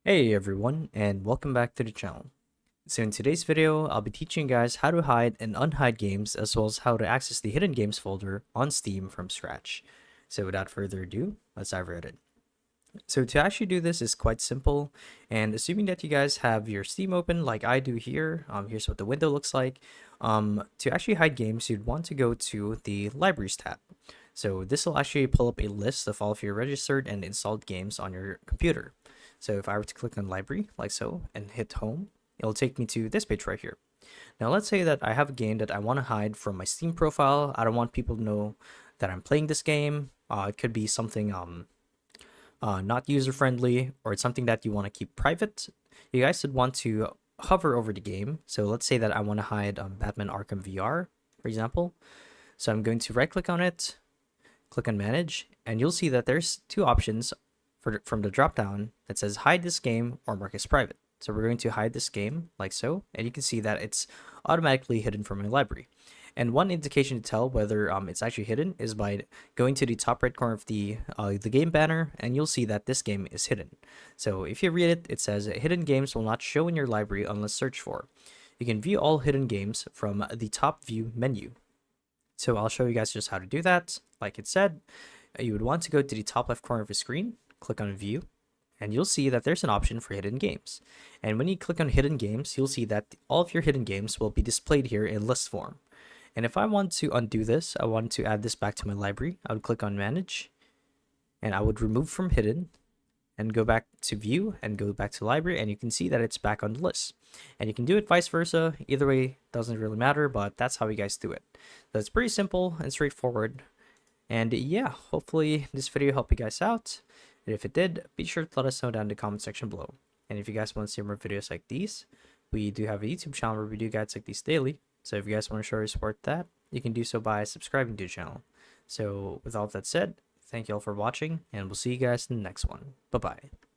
Hey everyone, and welcome back to the channel. So in today's video, I'll be teaching you guys how to hide and unhide games as well as how to access the hidden games folder on Steam from scratch. So without further ado, let's dive right in. So to actually do this is quite simple, and assuming that you guys have your Steam open like I do here, here's what the window looks like. To actually hide games, you'd want to go to the Libraries tab. So this will actually pull up a list of all of your registered and installed games on your computer. So if I were to click on Library, like so, and hit Home, it'll take me to this page right here. Now let's say that I have a game that I want to hide from my Steam profile. I don't want people to know that I'm playing this game. It could be something not user friendly, or it's something that you want to keep private. You guys would want to hover over the game. So let's say that I want to hide Batman Arkham VR, for example. So I'm going to right click on it, click on manage, and you'll see that there's two options from the drop down that says hide this game or mark as private. So we're going to hide this game like so, and you can see that it's automatically hidden from my library. And one indication to tell whether it's actually hidden is by going to the top right corner of the game banner, and you'll see that this game is hidden. So if you read it, it says hidden games will not show in your library unless searched for. You can view all hidden games from the top view menu. So I'll show you guys just how to do that. Like it said, you would want to go to the top left corner of the screen, click on view, and you'll see that there's an option for hidden games. And when you click on hidden games, you'll see that all of your hidden games will be displayed here in list form. And if I want to undo this, I want to add this back to my library, I would click on manage, and I would remove from hidden and go back to view and go back to library, and you can see that it's back on the list. And you can do it vice versa. Either way doesn't really matter, but that's how you guys do it. So it's pretty simple and straightforward. And yeah, hopefully this video helped you guys out. And if it did, be sure to let us know down in the comment section below. And if you guys want to see more videos like these, we do have a YouTube channel where we do guides like these daily. So if you guys want to show your support that, you can do so by subscribing to the channel. So with all of that said, thank you all for watching, and we'll see you guys in the next one. Bye-bye.